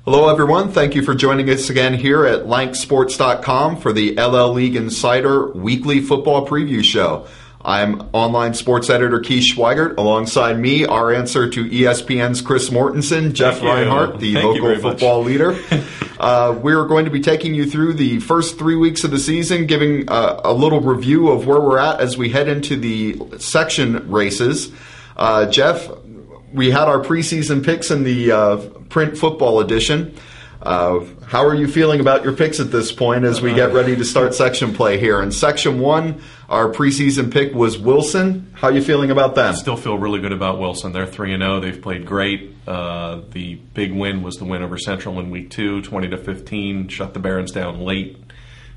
Hello, everyone. Thank you for joining us again here at lanksports.com for the LL League Insider Weekly Football Preview Show. I'm online sports editor Keith Schweigert. Alongside me, our answer to ESPN's Chris Mortensen, Jeff Reinhart, the local football leader. We're going to be taking you through the first 3 weeks of the season, giving a little review of where we're at as we head into the section races. Jeff, we had our preseason picks in the print football edition. How are you feeling about your picks at this point as we get ready to start section play here? In Section 1, our preseason pick was Wilson. How are you feeling about them? I still feel really good about Wilson. They're 3-0. They've played great. The big win was the win over Central in Week 2, 20-15. Shut the Barons down late.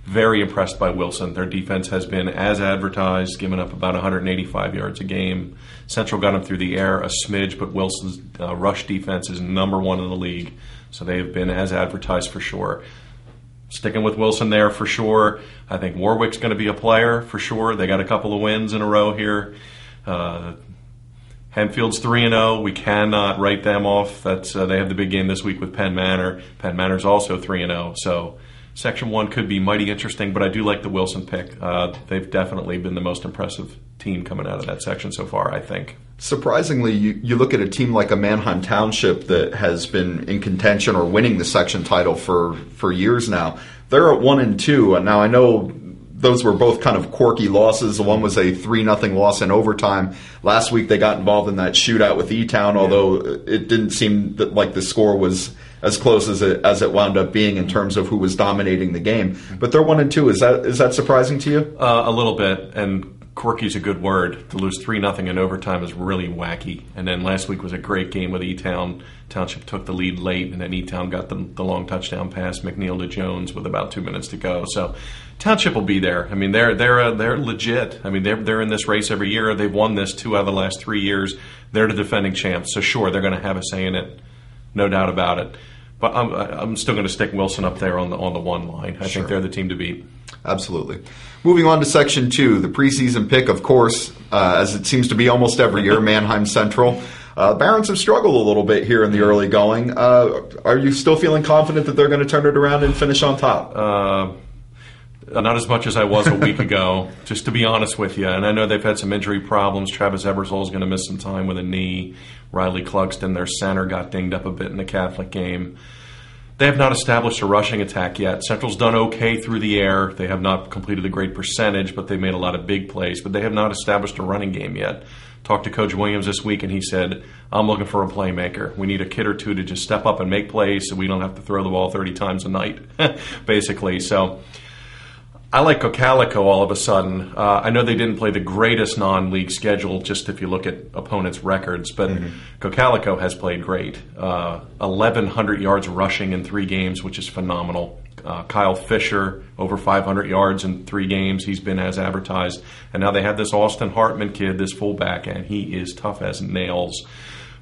Very impressed by Wilson. Their defense has been as advertised, giving up about 185 yards a game. Central got them through the air a smidge, but Wilson's rush defense is number 1 in the league. So they have been as advertised for sure. Sticking with Wilson there for sure. I think Warwick's going to be a player for sure. They got a couple of wins in a row here. Hempfield's 3-0. We cannot write them off. That's they have the big game this week with Penn Manor. Penn Manor's also 3-0. So Section 1 could be mighty interesting, but I do like the Wilson pick. They've definitely been the most impressive team coming out of that section so far, I think. Surprisingly, you look at a team like a Manheim Township that has been in contention or winning the section title for years now. They're at 1-2, and now I know those were both kind of quirky losses. The one was a 3-0 loss in overtime. Last week they got involved in that shootout with E-Town, although it didn't seem that like the score was as close as it wound up being in terms of who was dominating the game. But they're 1-2. Is that surprising to you? A little bit, and quirky's a good word. To lose 3-0 in overtime is really wacky. And then last week was a great game with E-Town. Township took the lead late, and then E-Town got the long touchdown pass, McNeil to Jones, with about 2 minutes to go. So Township will be there. I mean, they're legit. I mean, they're in this race every year. They've won this 2 out of the last 3 years. They're the defending champs. So sure, they're going to have a say in it, no doubt about it. But I'm still going to stick Wilson up there on the 1 line. I think they're the team to beat. Absolutely. Moving on to Section 2, the preseason pick, of course, as it seems to be almost every year, Manheim Central. Barons have struggled a little bit here in the early going. Are you still feeling confident that they're going to turn it around and finish on top? Not as much as I was a week ago, just to be honest with you. And I know they've had some injury problems. Travis Ebersol is going to miss some time with a knee. Riley Clugston, their center, got dinged up a bit in the Catholic game. They have not established a rushing attack yet. Central's done okay through the air. They have not completed a great percentage, but they made a lot of big plays. But they have not established a running game yet. Talked to Coach Williams this week, and he said, I'm looking for a playmaker. We need a kid or two to just step up and make plays so we don't have to throw the ball 30 times a night, basically. So I like Cocalico all of a sudden. I know they didn't play the greatest non-league schedule, just if you look at opponents' records, but Cocalico has played great. 1,100 yards rushing in 3 games, which is phenomenal. Kyle Fisher, over 500 yards in 3 games. He's been as advertised. And now they have this Austin Hartman kid, this fullback, and he is tough as nails.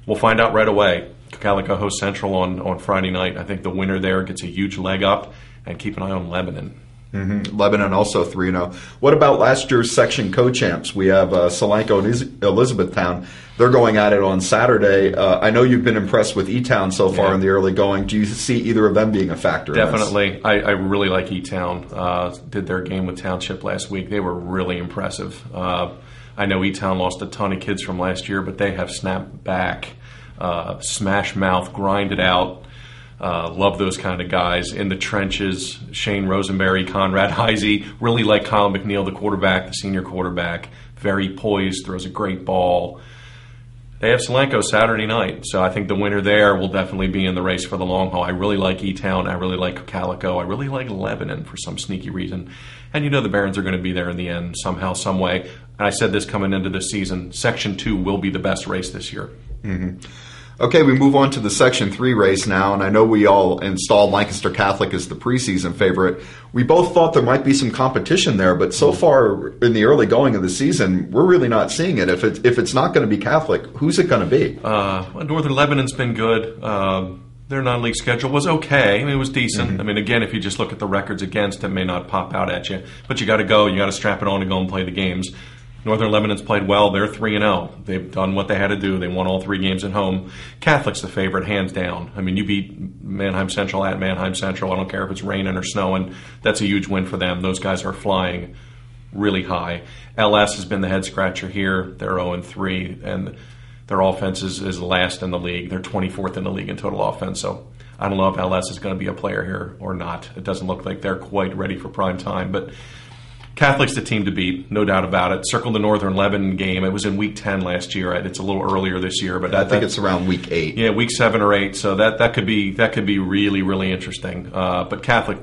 We'll find out right away. Cocalico hosts Central on Friday night. I think the winner there gets a huge leg up, and keep an eye on Lebanon. Lebanon also 3-0. What about last year's section co-champs? We have Solanco and Elizabethtown. They're going at it on Saturday. I know you've been impressed with E-Town so far in the early going. Do you see either of them being a factor? Definitely. I really like E-Town. Did their game with Township last week. They were really impressive. I know E-Town lost a ton of kids from last year, but they have snapped back, smash mouth, grind it out. Love those kind of guys in the trenches. Shane Rosenberry, Conrad Heisey. Really like Kyle McNeil, the quarterback, the senior quarterback. Very poised, throws a great ball. They have Solanco Saturday night, so I think the winner there will definitely be in the race for the long haul. I really like E-Town. I really like Cocalico. I really like Lebanon for some sneaky reason. And you know the Barons are going to be there in the end somehow, some way. And I said this coming into this season. Section 2 will be the best race this year. Okay, we move on to the Section 3 race now, and I know we all installed Lancaster Catholic as the preseason favorite. We both thought there might be some competition there, but so far in the early going of the season, we're really not seeing it. If it's not going to be Catholic, who's it going to be? Northern Lebanon's been good. Their non-league schedule was okay. I mean, it was decent. I mean, again, if you just look at the records against, it may not pop out at you. But you got to go. You got to strap it on and go and play the games. Northern Lebanon's played well. They're 3-0. They've done what they had to do. They won all 3 games at home. Catholic's the favorite, hands down. I mean, you beat Mannheim Central at Mannheim Central. I don't care if it's raining or snowing. That's a huge win for them. Those guys are flying really high. LS has been the head scratcher here. They're 0-3, and their offense is last in the league. They're 24th in the league in total offense. So I don't know if LS is going to be a player here or not. It doesn't look like they're quite ready for prime time, but Catholic's the team to beat, no doubt about it. Circle the Northern Lebanon game. It was in Week 10 last year. It's a little earlier this year, but I think it's around Week 8. Yeah, Week 7 or 8. So that could be really, really interesting. But Catholic,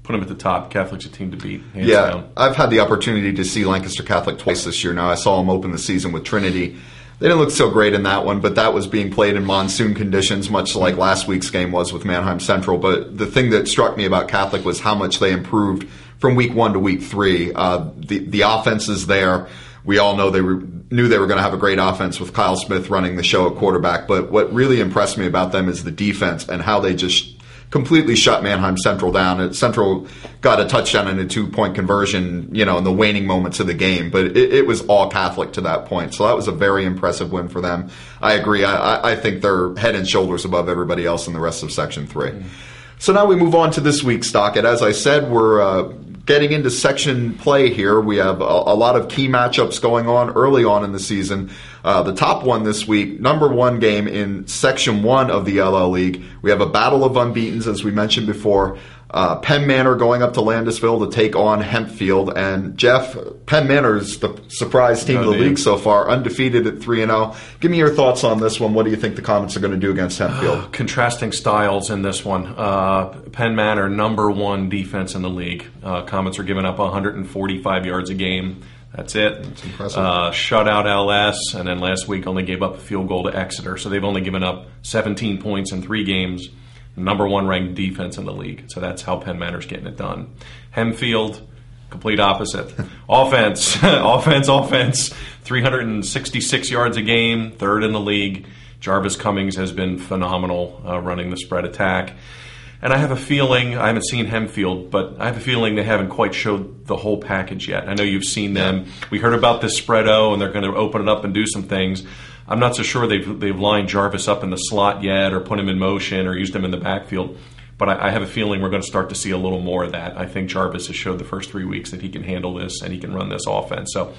put them at the top. Catholic's a team to beat, hands down. I've had the opportunity to see Lancaster Catholic twice this year. Now I saw them open the season with Trinity. They didn't look so great in that one, but that was being played in monsoon conditions, much like last week's game was with Mannheim Central. But the thing that struck me about Catholic was how much they improved from Week 1 to Week 3. The offense is there. We all know knew they were going to have a great offense with Kyle Smith running the show at quarterback. But what really impressed me about them is the defense and how they just completely shut Mannheim Central down. Central got a touchdown and a 2-point conversion, in the waning moments of the game, but it was all Catholic to that point. So that was a very impressive win for them. I agree. I think they're head and shoulders above everybody else in the rest of Section 3. So now we move on to this week's docket. As I said, we're getting into section play here. We have a lot of key matchups going on early on in the season. The top one this week, number 1 game in Section 1 of the LL League. We have a battle of unbeatens, as we mentioned before. Penn Manor going up to Landisville to take on Hempfield. And Jeff, Penn Manor is the surprise team of the league so far, undefeated at 3-0. Give me your thoughts on this one. What do you think the Comets are going to do against Hempfield? Contrasting styles in this one. Penn Manor, number 1 defense in the league. Comets are giving up 145 yards a game. That's it. That's impressive. Shutout LS, and then last week only gave up a field goal to Exeter. So they've only given up 17 points in 3 games. Number 1 ranked defense in the league. So that's how Penn Manor's getting it done. Hempfield, complete opposite. Offense. 366 yards a game, 3rd in the league. Jarvis Cummings has been phenomenal running the spread attack. And I have a feeling, I haven't seen Hempfield, but I have a feeling they haven't quite showed the whole package yet. I know you've seen them. We heard about this spread-o, and they're going to open it up and do some things. I'm not so sure they've lined Jarvis up in the slot yet or put him in motion or used him in the backfield. But I have a feeling we're going to start to see a little more of that. I think Jarvis has showed the first 3 weeks that he can handle this and he can run this offense. So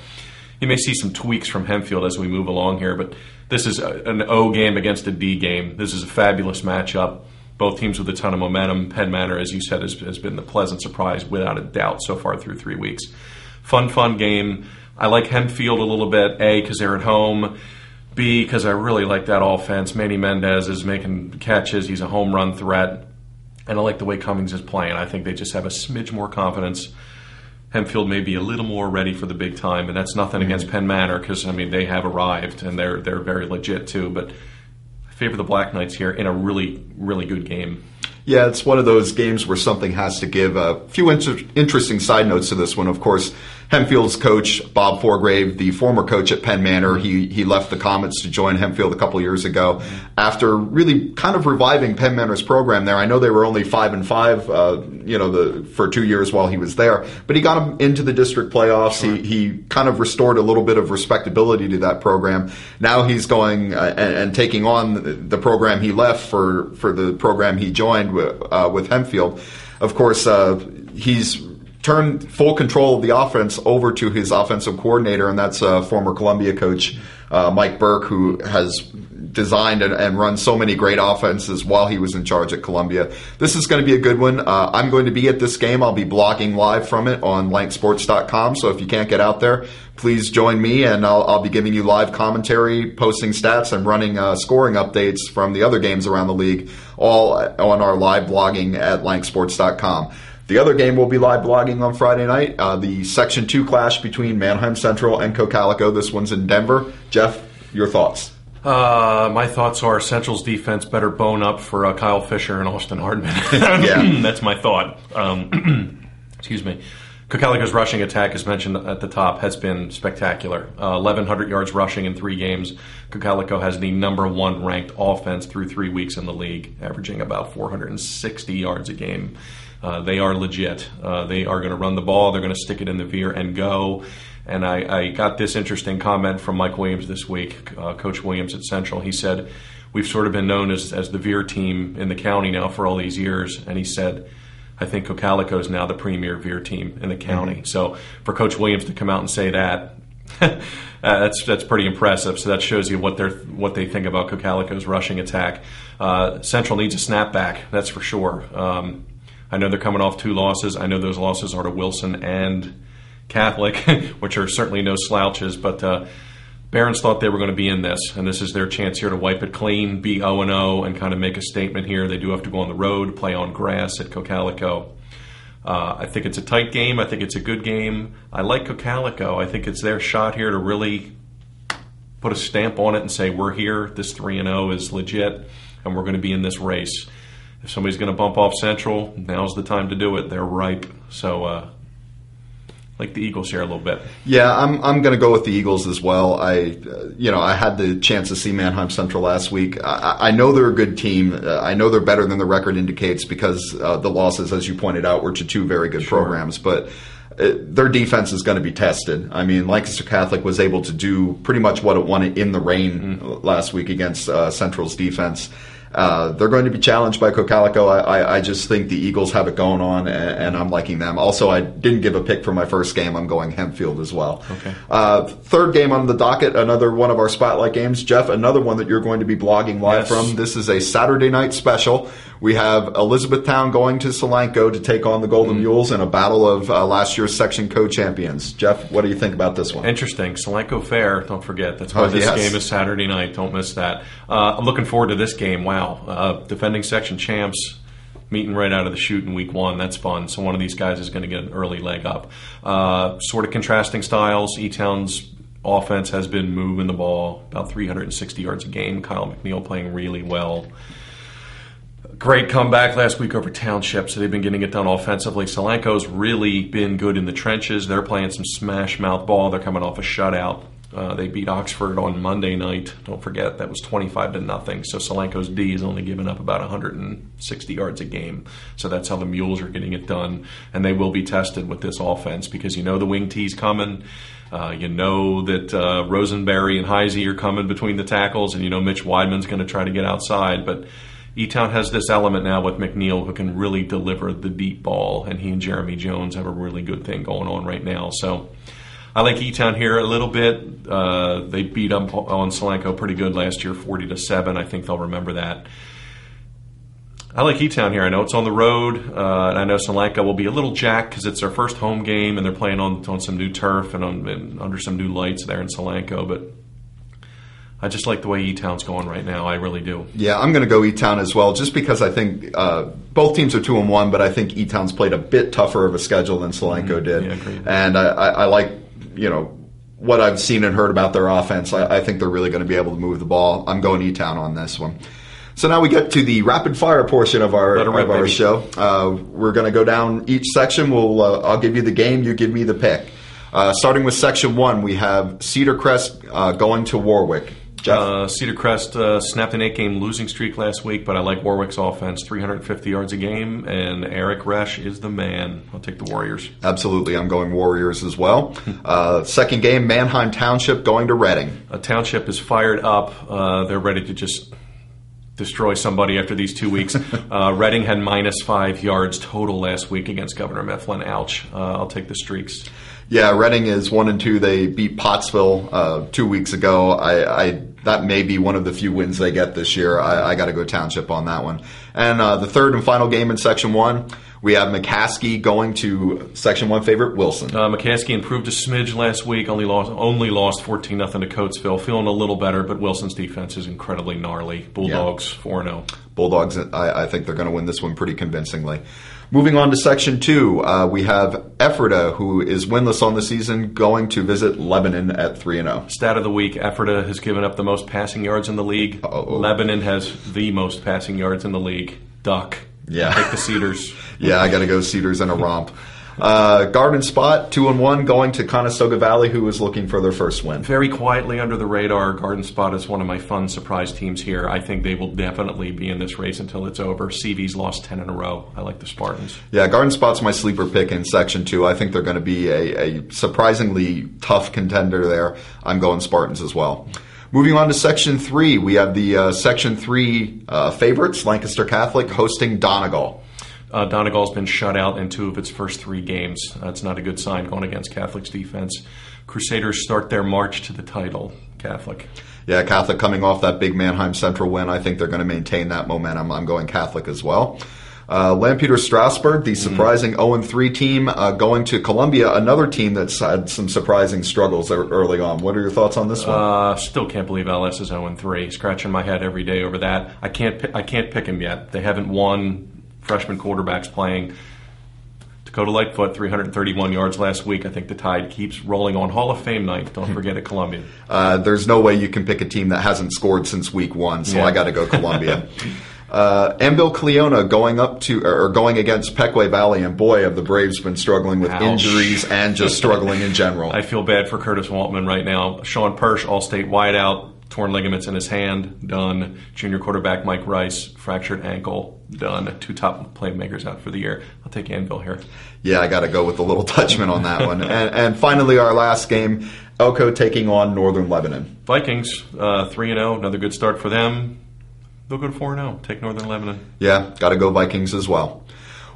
you may see some tweaks from Hempfield as we move along here. But this is an O game against a D game. This is a fabulous matchup. Both teams with a ton of momentum. Penn Manor, as you said, has been the pleasant surprise without a doubt so far through 3 weeks. Fun game. I like Hempfield a little bit, A, because they're at home. B, because I really like that offense. Manny Mendez is making catches. He's a home run threat. And I like the way Cummings is playing. I think they just have a smidge more confidence. Hempfield may be a little more ready for the big time, and that's nothing against Penn Manor because, they have arrived, and they're very legit too. But I favor the Black Knights here in a really, really good game. Yeah, it's one of those games where something has to give. A few interesting side notes to this one. Of course, Hempfield's coach, Bob Forgrave, the former coach at Penn Manor, he left the Comets to join Hempfield a couple years ago after really kind of reviving Penn Manor's program there. I know they were only 5-5, for 2 years while he was there, but he got them into the district playoffs. Sure. He kind of restored a little bit of respectability to that program. Now he's going and taking on the program he left for the program he joined with Hempfield. Of course, he's turned full control of the offense over to his offensive coordinator, and that's former Columbia coach Mike Burke, who has designed and run so many great offenses while he was in charge at Columbia. This is going to be a good one. I'm going to be at this game. I'll be blogging live from it on lanksports.com, so if you can't get out there, please join me, and I'll be giving you live commentary, posting stats, and running scoring updates from the other games around the league, all on our live blogging at lanksports.com. The other game will be live blogging on Friday night, the Section 2 clash between Mannheim Central and Cocalico. This one's in Denver. Jeff, your thoughts? My thoughts are Central's defense better bone up for Kyle Fisher and Austin Hardman. Yeah. That's my thought. Excuse me. Cocalico's rushing attack, as mentioned at the top, has been spectacular. 1,100 yards rushing in 3 games. Cocalico has the number 1 ranked offense through 3 weeks in the league, averaging about 460 yards a game. They are legit. They are going to run the ball. They're going to stick it in the veer and go. And I got this interesting comment from Mike Williams this week, Coach Williams at Central. He said, we've sort of been known as the veer team in the county now for all these years. And he said, I think Cocalico is now the premier veer team in the county. Mm-hmm. So for Coach Williams to come out and say that, that's pretty impressive. So that shows you what they think about Cocalico's rushing attack. Central needs a snapback, that's for sure. I know they're coming off 2 losses. I know those losses are to Wilson and Catholic, which are certainly no slouches. But Barons thought they were going to be in this, and this is their chance here to wipe it clean, be 0-0, and kind of make a statement here. They do have to go on the road, play on grass at Cocalico. I think it's a tight game. I think it's a good game. I like Cocalico. I think it's their shot here to really put a stamp on it and say, we're here, this 3-0 is legit, and we're going to be in this race. If somebody's going to bump off Central, now's the time to do it. They're ripe. So, like the Eagles here a little bit. Yeah, I'm going to go with the Eagles as well. I had the chance to see Manheim Central last week. I know they're a good team. I know they're better than the record indicates because the losses, as you pointed out, were to 2 very good programs. But their defense is going to be tested. I mean, Lancaster Catholic was able to do pretty much what it wanted in the rain last week against Central's defense. They're going to be challenged by Cocalico. I just think the Eagles have it going on, and I'm liking them. Also, I didn't give a pick for my first game. I'm going Hempfield as well. Okay. Third game on the docket, another one of our spotlight games. Jeff, another one that you're going to be blogging live from. This is a Saturday night special. We have Elizabethtown going to Solanco to take on the Golden Mules in a battle of last year's section co-champions. Jeff, what do you think about this one? Interesting. Solanco Fair, don't forget. That's why this game is Saturday night. Don't miss that. I'm looking forward to this game. Wow. Defending section champs meeting right out of the chute in week 1. That's fun. So one of these guys is going to get an early leg up. Sort of contrasting styles. E-Town's offense has been moving the ball about 360 yards a game. Kyle McNeil playing really well. Great comeback last week over Township, so they've been getting it done offensively. Solanco's really been good in the trenches. They're playing some smash mouth ball. They're coming off a shutout. They beat Oxford on Monday night. Don't forget, that was 25-0. So Solanco's D is only giving up about 160 yards a game. So that's how the Mules are getting it done. And they will be tested with this offense because you know the wing T's coming. You know that Rosenberry and Heisey are coming between the tackles, and you know Mitch Weidman's going to try to get outside. But E-Town has this element now with McNeil who can really deliver the deep ball, and he and Jeremy Jones have a really good thing going on right now. So I like E-Town here a little bit. They beat up on Solanco pretty good last year, 40-7. I think they'll remember that. I like E-Town here. I know it's on the road, and I know Solanco will be a little jacked because it's their first home game, and they're playing on some new turf and under some new lights there in Solanco, but I just like the way E-Town's going right now. I really do. Yeah, I'm going to go E-Town as well, just because I think both teams are 2-1, but I think E-Town's played a bit tougher of a schedule than Solanco did. Yeah, agreed. And I like, what I've seen and heard about their offense. I think they're really going to be able to move the ball. I'm going E-Town on this one. So now we get to the rapid fire portion of our show. We're going to go down each section. I'll give you the game. You give me the pick. Starting with section 1, we have Cedar Crest going to Warwick. Cedar Crest snapped an 8-game losing streak last week, but I like Warwick's offense, 350 yards a game, and Eric Resch is the man. I'll take the Warriors. Absolutely. I'm going Warriors as well. Second game, Manheim Township going to Reading. Township is fired up. They're ready to just destroy somebody after these 2 weeks. Reading had -5 yards total last week against Governor Mifflin. Ouch. I'll take the Streaks. Yeah, Reading is 1-2. They beat Pottsville 2 weeks ago. That may be one of the few wins they get this year. I got to go Township on that one. And the third and final game in Section 1, we have McCaskey going to Section 1 favorite Wilson. McCaskey improved a smidge last week, only lost 14-0 to Coatesville. Feeling a little better, but Wilson's defense is incredibly gnarly. Bulldogs 4-0. Bulldogs, I think they're going to win this one pretty convincingly. Moving on to Section 2, we have Ephrata, who is winless on the season, going to visit Lebanon at 3-0. Stat of the week, Ephrata has given up the most passing yards in the league. Lebanon has the most passing yards in the league. Duck. Yeah. Take the Cedars. Yeah, I got to go Cedars in a romp. Garden Spot, 2-1, going to Conestoga Valley, who is looking for their first win. Very quietly under the radar, Garden Spot is one of my fun surprise teams here. I think they will definitely be in this race until it's over. CV's lost 10 in a row. I like the Spartans. Yeah, Garden Spot's my sleeper pick in Section 2. I think they're going to be a surprisingly tough contender there. I'm going Spartans as well. Moving on to Section 3, we have the Section 3 favorites, Lancaster Catholic, hosting Donegal. Donegal's been shut out in 2 of its first 3 games. That's not a good sign going against Catholic's defense. Crusaders start their march to the title. Catholic. Yeah, Catholic coming off that big Mannheim Central win. I think they're going to maintain that momentum. I'm going Catholic as well. Lampeter Strasburg, the surprising 0-3 team, going to Columbia, another team that's had some surprising struggles early on. What are your thoughts on this one? Still can't believe LS is 0-3. Scratching my head every day over that. I can't pick him yet. They haven't won. Freshman quarterbacks playing. Dakota Lightfoot, 331 yards last week. I think the tide keeps rolling on Hall of Fame night. Don't forget at Columbia. There's no way you can pick a team that hasn't scored since week 1, so I got to go Columbia. Anvil Cleona going against Pequea Valley, and boy, have the Braves been struggling with injuries and just struggling in general. I feel bad for Curtis Waltman right now. Sean Persh, All-State wideout. Torn ligaments in his hand, done. Junior quarterback Mike Rice, fractured ankle, done. 2 top playmakers out for the year. I'll take Anvil here. Yeah, I got to go with the little Dutchman on that one. And finally, our last game, Elko taking on Northern Lebanon. Vikings, 3-0, another good start for them. They'll go to 4-0. Take Northern Lebanon. Yeah, got to go Vikings as well.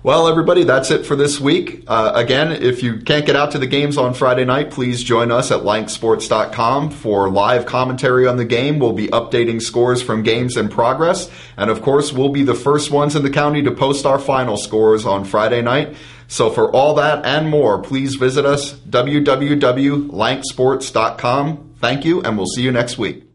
Well, everybody, that's it for this week. Again, if you can't get out to the games on Friday night, please join us at lanksports.com for live commentary on the game. We'll be updating scores from games in progress. And, of course, we'll be the first ones in the county to post our final scores on Friday night. So for all that and more, please visit us, www.lanksports.com. Thank you, and we'll see you next week.